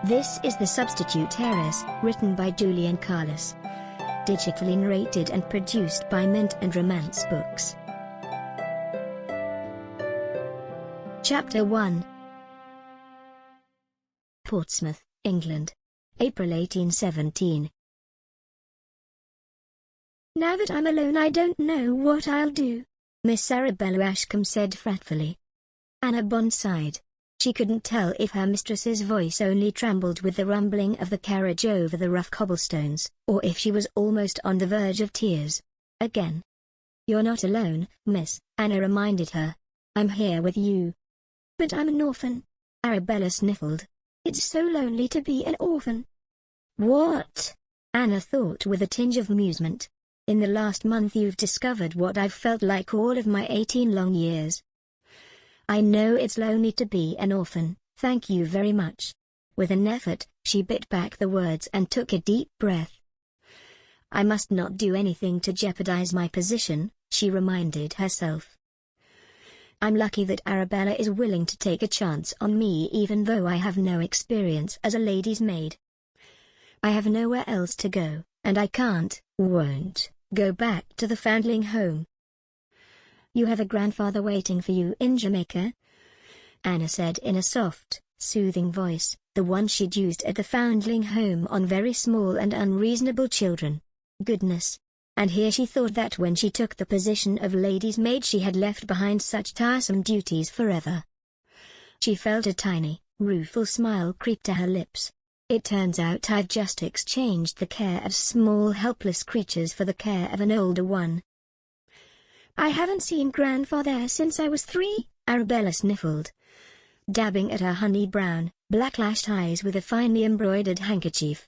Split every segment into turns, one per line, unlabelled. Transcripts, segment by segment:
This is The Substitute Heiress, written by Juliane Karlis. Digitally narrated and produced by Mintandromance Books. Chapter 1. Portsmouth, England. April 1817. "Now that I'm alone I don't know what I'll do," Miss Arabella Ashcombe said fretfully. Anna Bond sighed. She couldn't tell if her mistress's voice only trembled with the rumbling of the carriage over the rough cobblestones, or if she was almost on the verge of tears. Again. "You're not alone, miss," Anna reminded her. "I'm here with you." "But I'm an orphan," Arabella sniffled. "It's so lonely to be an orphan." "What?" Anna thought with a tinge of amusement. "In the last month you've discovered what I've felt like all of my 18 long years." "I know it's lonely to be an orphan, thank you very much." With an effort, she bit back the words and took a deep breath. "I must not do anything to jeopardize my position," she reminded herself. "I'm lucky that Arabella is willing to take a chance on me even though I have no experience as a lady's maid. I have nowhere else to go, and I won't, go back to the foundling home." "You have a grandfather waiting for you in Jamaica?" Anna said in a soft, soothing voice, the one she'd used at the foundling home on very small and unreasonable children. Goodness! And here she thought that when she took the position of lady's maid she had left behind such tiresome duties forever. She felt a tiny, rueful smile creep to her lips. "It turns out I've just exchanged the care of small helpless creatures for the care of an older one." "I haven't seen grandfather since I was 3, Arabella sniffled, dabbing at her honey-brown, black-lashed eyes with a finely embroidered handkerchief.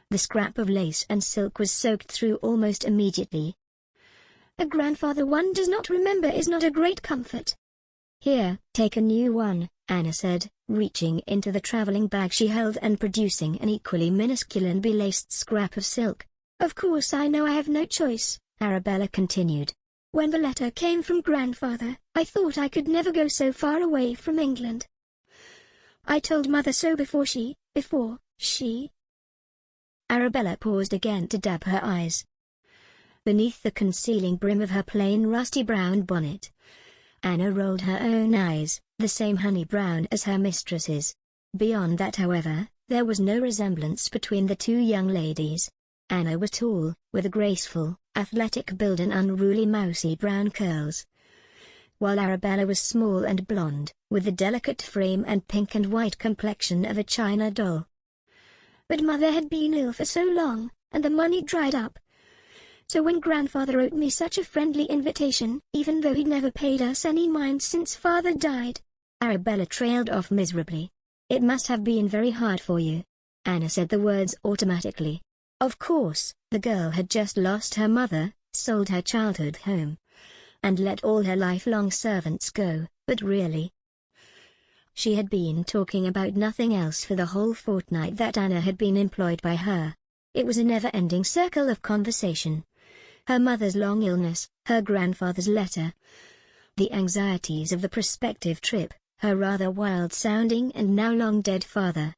The scrap of lace and silk was soaked through almost immediately. "A grandfather one does not remember is not a great comfort." "Here, take a new one," Anna said, reaching into the traveling bag she held and producing an equally minuscule and belaced scrap of silk. "Of course I know I have no choice," Arabella continued. "When the letter came from grandfather, I thought I could never go so far away from England. I told mother so before she... Arabella paused again to dab her eyes. Beneath the concealing brim of her plain rusty brown bonnet, Anna rolled her own eyes, the same honey brown as her mistress's. Beyond that, however, there was no resemblance between the two young ladies. Anna was tall, with a graceful, athletic build and unruly mousy brown curls, while Arabella was small and blonde, with the delicate frame and pink and white complexion of a china doll. "But mother had been ill for so long, and the money dried up. So when grandfather wrote me such a friendly invitation, even though he'd never paid us any mind since father died..." Arabella trailed off miserably. "It must have been very hard for you." Anna said the words automatically. Of course, the girl had just lost her mother, sold her childhood home, and let all her lifelong servants go, but really, she had been talking about nothing else for the whole fortnight that Anna had been employed by her. It was a never-ending circle of conversation. Her mother's long illness, her grandfather's letter, the anxieties of the prospective trip, her rather wild-sounding and now long-dead father,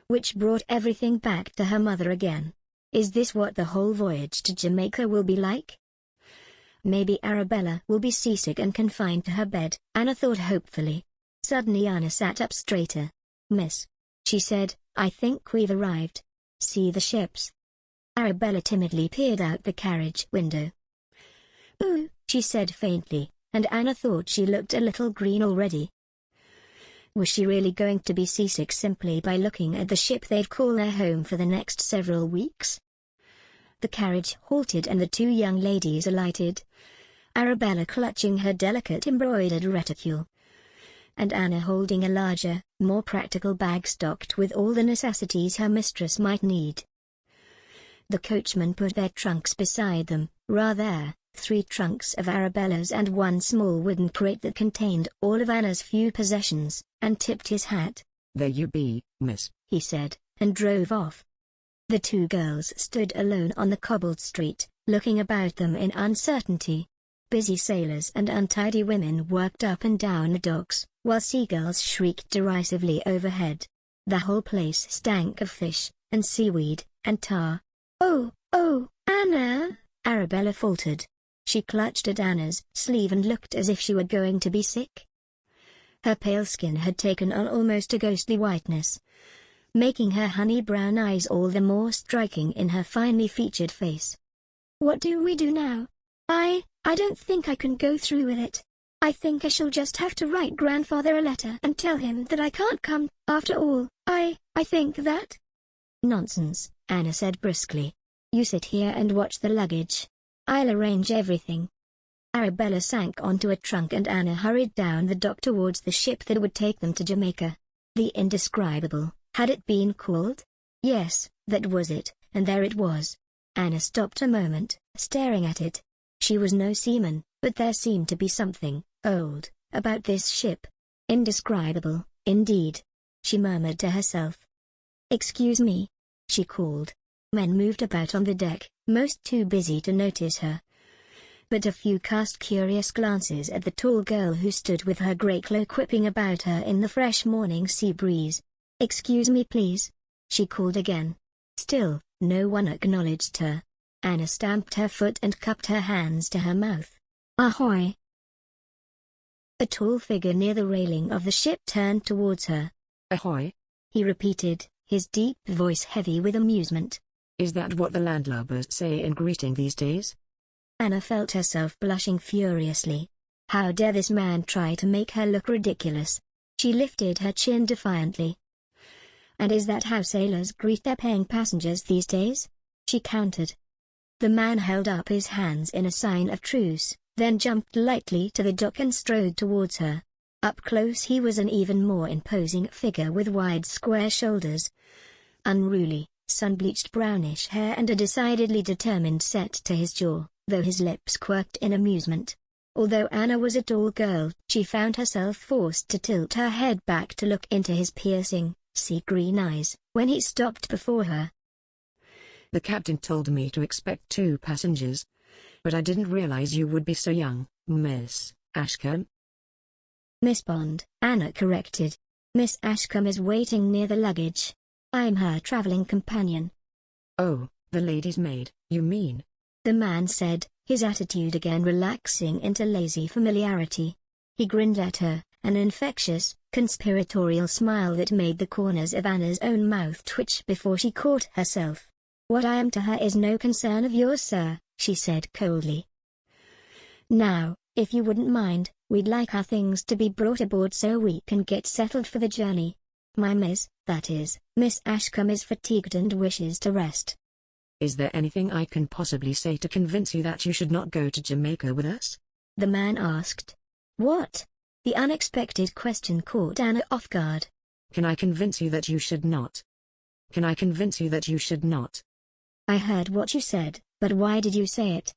which brought everything back to her mother again. Is this what the whole voyage to Jamaica will be like? Maybe Arabella will be seasick and confined to her bed, Anna thought hopefully. Suddenly Anna sat up straighter. "Miss," she said, "I think we've arrived. See the ships?" Arabella timidly peered out the carriage window. "Ooh," she said faintly, and Anna thought she looked a little green already. Was she really going to be seasick simply by looking at the ship they'd call their home for the next several weeks? The carriage halted and the two young ladies alighted, Arabella clutching her delicate embroidered reticule, and Anna holding a larger, more practical bag stocked with all the necessities her mistress might need. The coachman put their trunks beside them, 3 trunks of Arabella's and one small wooden crate that contained all of Anna's few possessions, and tipped his hat.
"There you be, miss,"
he said, and drove off. The two girls stood alone on the cobbled street, looking about them in uncertainty. Busy sailors and untidy women worked up and down the docks, while seagulls shrieked derisively overhead. The whole place stank of fish, and seaweed, and tar. "Oh, Anna," Arabella faltered. She clutched at Anna's sleeve and looked as if she were going to be sick. Her pale skin had taken on almost a ghostly whiteness, making her honey-brown eyes all the more striking in her finely featured face. "What do we do now? I don't think I can go through with it. I think I shall just have to write grandfather a letter and tell him that I can't come, after all. I think that—" "Nonsense," Anna said briskly. "You sit here and watch the luggage. I'll arrange everything." Arabella sank onto a trunk and Anna hurried down the dock towards the ship that would take them to Jamaica. The Indescribable, had it been called? Yes, that was it, and there it was. Anna stopped a moment, staring at it. She was no seaman, but there seemed to be something old about this ship. Indescribable, indeed, she murmured to herself. "Excuse me," she called. Men moved about on the deck, most too busy to notice her. But a few cast curious glances at the tall girl who stood with her grey cloak whipping about her in the fresh morning sea breeze. "Excuse me please," she called again. Still, no one acknowledged her. Anna stamped her foot and cupped her hands to her mouth. "Ahoy!" A tall figure near the railing of the ship turned towards her.
"Ahoy!"
he repeated, his deep voice heavy with amusement.
"Is that what the landlubbers say in greeting these days?"
Anna felt herself blushing furiously. How dare this man try to make her look ridiculous? She lifted her chin defiantly. "And is that how sailors greet their paying passengers these days?" she countered. The man held up his hands in a sign of truce, then jumped lightly to the dock and strode towards her. Up close he was an even more imposing figure with wide square shoulders, unruly, sun-bleached brownish hair and a decidedly determined set to his jaw, though his lips quirked in amusement. Although Anna was a tall girl, she found herself forced to tilt her head back to look into his piercing, sea-green eyes, when he stopped before her.
"The captain told me to expect 2 passengers. But I didn't realize you would be so young, Miss Ashcombe."
"Miss Bond," Anna corrected. "Miss Ashcombe is waiting near the luggage. I'm her traveling companion."
"Oh, the lady's maid, you mean?"
the man said, his attitude again relaxing into lazy familiarity. He grinned at her, an infectious, conspiratorial smile that made the corners of Anna's own mouth twitch before she caught herself. "What I am to her is no concern of yours, sir," she said coldly. "Now, if you wouldn't mind, we'd like our things to be brought aboard so we can get settled for the journey. My Miss, that is, Miss Ashcombe is fatigued and wishes to rest."
"Is there anything I can possibly say to convince you that you should not go to Jamaica with us?"
the man asked. "What?" The unexpected question caught Anna off guard.
"Can I convince you that you should not? Can I convince you that you should not?"
"I heard what you said, but why did you say it?"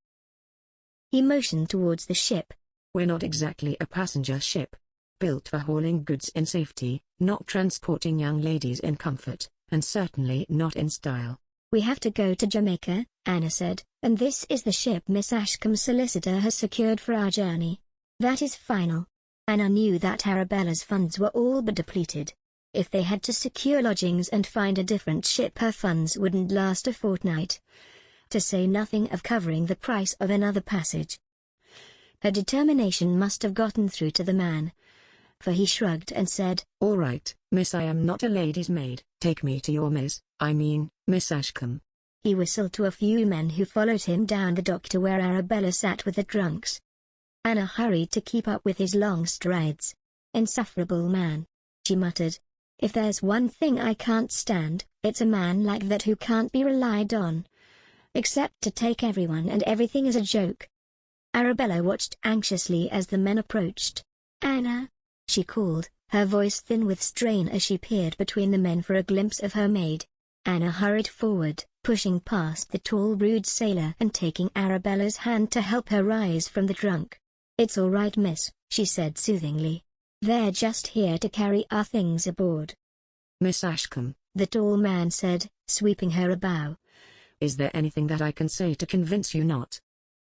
He motioned towards the ship.
"We're not exactly a passenger ship. Built for hauling goods in safety, not transporting young ladies in comfort, and certainly not in style."
"We have to go to Jamaica," Anna said, "and this is the ship Miss Ashcombe's solicitor has secured for our journey. That is final." Anna knew that Arabella's funds were all but depleted. If they had to secure lodgings and find a different ship, her funds wouldn't last a fortnight, to say nothing of covering the price of another passage. Her determination must have gotten through to the man, for he shrugged and said,
"All right, miss, I am not a lady's maid. Take me to your Miss Ashcombe."
He whistled to a few men who followed him down the dock to where Arabella sat with the drunks. Anna hurried to keep up with his long strides. "Insufferable man," she muttered. "If there's one thing I can't stand, it's a man like that who can't be relied on, except to take everyone and everything as a joke." Arabella watched anxiously as the men approached. "Anna," she called, her voice thin with strain as she peered between the men for a glimpse of her maid. Anna hurried forward, pushing past the tall rude sailor and taking Arabella's hand to help her rise from the trunk. "It's all right, miss," she said soothingly. "They're just here to carry our things aboard."
"Miss Ashcombe,"
the tall man said, sweeping her a bow.
"Is there anything that I can say to convince you not?"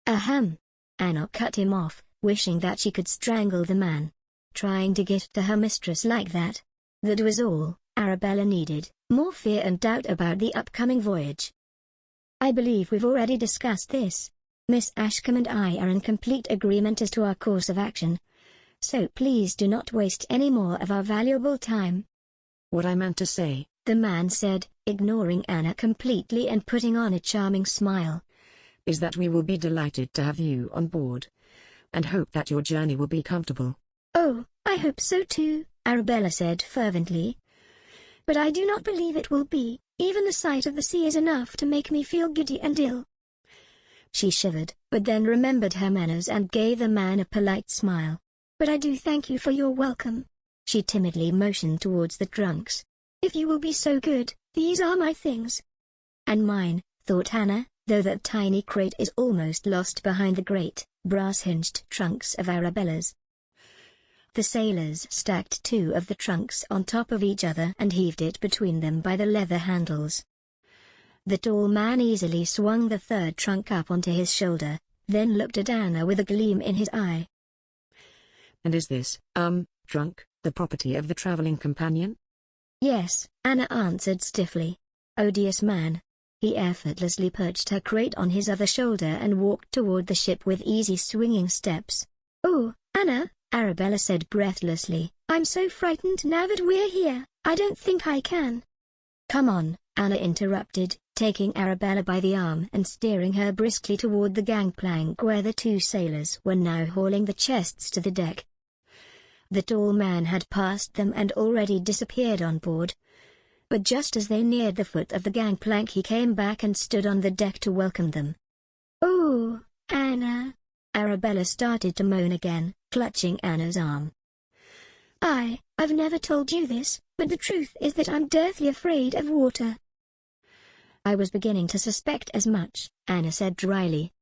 "Ahem." Anna cut him off, wishing that she could strangle the man. Trying to get to her mistress like that. That was all, Arabella needed more fear and doubt about the upcoming voyage. I believe we've already discussed this. Miss Ashcombe and I are in complete agreement as to our course of action. So please do not waste any more of our valuable time.
What I meant to say,
the man said, ignoring Anna completely and putting on a charming smile,
is that we will be delighted to have you on board, and hope that your journey will be comfortable.
Oh, I hope so too, Arabella said fervently. But I do not believe it will be. Even the sight of the sea is enough to make me feel giddy and ill. She shivered, but then remembered her manners and gave the man a polite smile. But I do thank you for your welcome. She timidly motioned towards the trunks. If you will be so good, these are my things. And mine, thought Hannah, though that tiny crate is almost lost behind the great, brass-hinged trunks of Arabella's. The sailors stacked 2 of the trunks on top of each other and heaved it between them by the leather handles. The tall man easily swung the 3rd trunk up onto his shoulder, then looked at Anna with a gleam in his eye.
And is this, trunk, the property of the traveling companion?
Yes, Anna answered stiffly. Odious man. He effortlessly perched her crate on his other shoulder and walked toward the ship with easy swinging steps. Oh, Anna, Arabella said breathlessly, I'm so frightened now that we're here, I don't think I can. Come on, Anna interrupted, taking Arabella by the arm and steering her briskly toward the gangplank where the 2 sailors were now hauling the chests to the deck. The tall man had passed them and already disappeared on board. But just as they neared the foot of the gangplank he came back and stood on the deck to welcome them. Oh, Anna. Arabella started to moan again, clutching Anna's arm. I've never told you this, but the truth is that I'm deathly afraid of water. I was beginning to suspect as much, Anna said dryly.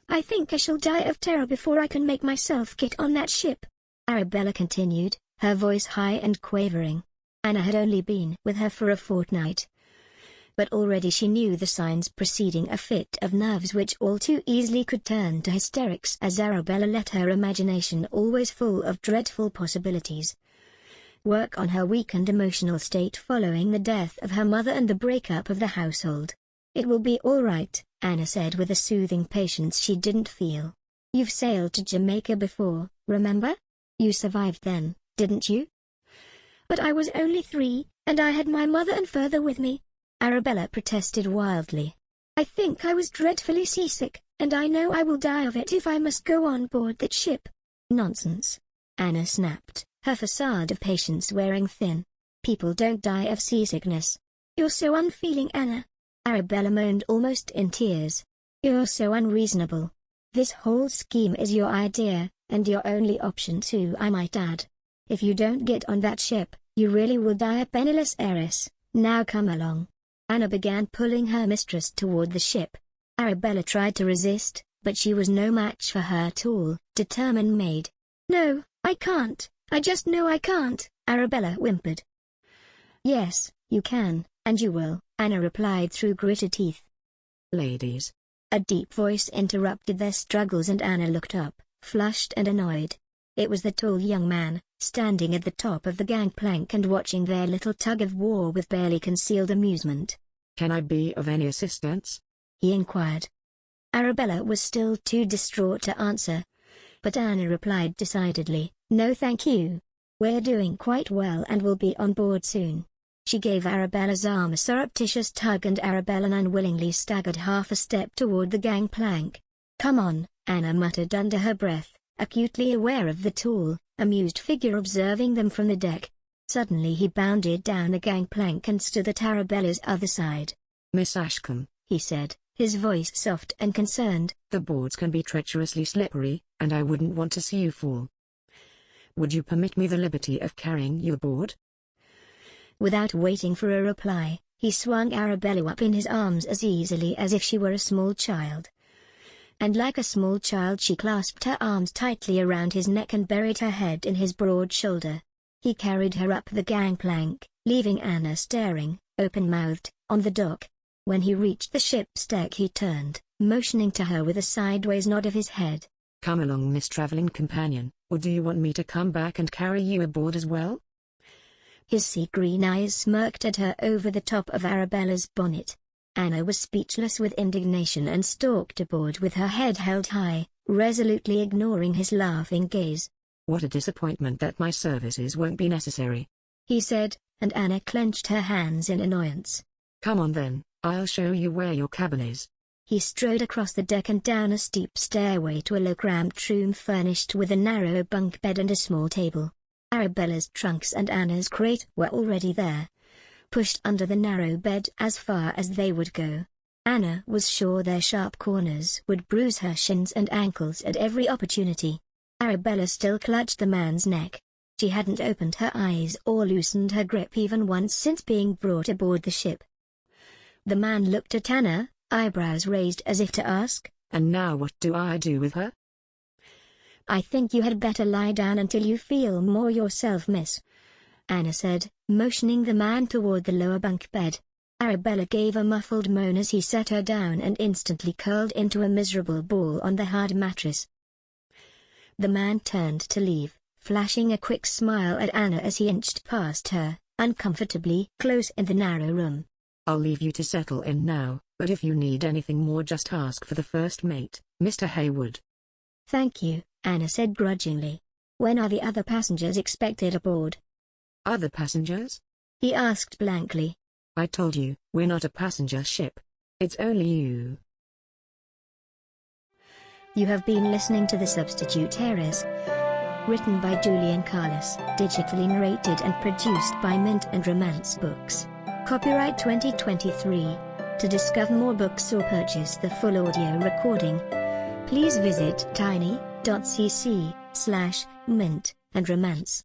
I think I shall die of terror before I can make myself get on that ship, Arabella continued, her voice high and quavering. Anna had only been with her for a fortnight, but already she knew the signs preceding a fit of nerves which all too easily could turn to hysterics as Arabella let her imagination, always full of dreadful possibilities, work on her weakened emotional state following the death of her mother and the breakup of the household. It will be all right, Anna said with a soothing patience she didn't feel. You've sailed to Jamaica before, remember? You survived then, didn't you? But I was only 3, and I had my mother and father with me, Arabella protested wildly. I think I was dreadfully seasick, and I know I will die of it if I must go on board that ship. Nonsense, Anna snapped, her facade of patience wearing thin. People don't die of seasickness. You're so unfeeling, Anna. Arabella moaned almost in tears. You're so unreasonable. This whole scheme is your idea, and your only option too, I might add. If you don't get on that ship, you really will die a penniless heiress. Now come along. Anna began pulling her mistress toward the ship. Arabella tried to resist, but she was no match for her tall, determined maid. No, I can't. I just know I can't, Arabella whimpered. Yes, you can, and you will, Anna replied through gritted teeth.
Ladies.
A deep voice interrupted their struggles and Anna looked up, flushed and annoyed. It was the tall young man, standing at the top of the gangplank and watching their little tug-of-war with barely concealed amusement.
Can I be of any assistance?
He inquired. Arabella was still too distraught to answer, but Anna replied decidedly, No thank you. We're doing quite well and will be on board soon. She gave Arabella's arm a surreptitious tug and Arabella unwillingly staggered half a step toward the gangplank. Come on, Anna muttered under her breath, acutely aware of the tall, amused figure observing them from the deck. Suddenly he bounded down the gangplank and stood at Arabella's other side.
Miss Ashcombe,
he said, his voice soft and concerned.
The boards can be treacherously slippery, and I wouldn't want to see you fall. Would you permit me the liberty of carrying you aboard?
Without waiting for a reply, he swung Arabella up in his arms as easily as if she were a small child. And like a small child she clasped her arms tightly around his neck and buried her head in his broad shoulder. He carried her up the gangplank, leaving Anna staring, open-mouthed, on the dock. When he reached the ship's deck he turned, motioning to her with a sideways nod of his head.
Come along, Miss Traveling Companion, or do you want me to come back and carry you aboard as well?
His sea green eyes smirked at her over the top of Arabella's bonnet. Anna was speechless with indignation and stalked aboard with her head held high, resolutely ignoring his laughing gaze.
"What a disappointment that my services won't be necessary,"
he said, and Anna clenched her hands in annoyance.
"Come on then, I'll show you where your cabin is."
He strode across the deck and down a steep stairway to a low cramped room furnished with a narrow bunk bed and a small table. Arabella's trunks and Anna's crate were already there, pushed under the narrow bed as far as they would go. Anna was sure their sharp corners would bruise her shins and ankles at every opportunity. Arabella still clutched the man's neck. She hadn't opened her eyes or loosened her grip even once since being brought aboard the ship. The man looked at Anna, eyebrows raised as if to ask,
"And now what do I do with her?"
"I think you had better lie down until you feel more yourself, miss," Anna said, motioning the man toward the lower bunk bed. Arabella gave a muffled moan as he set her down and instantly curled into a miserable ball on the hard mattress. The man turned to leave, flashing a quick smile at Anna as he inched past her, uncomfortably close in the narrow room.
"I'll leave you to settle in now, but if you need anything more just ask for the first mate, Mr. Haywood."
"Thank you," Anna said grudgingly. "When are the other passengers expected aboard?"
"Other passengers?"
he asked blankly.
"I told you, we're not a passenger ship. It's only you."
You have been listening to The Substitute Heiress, written by Juliane Karlis, digitally narrated and produced by Mintandromance Books. Copyright 2023. To discover more books or purchase the full audio recording, please visit tiny.cc/mint and romance.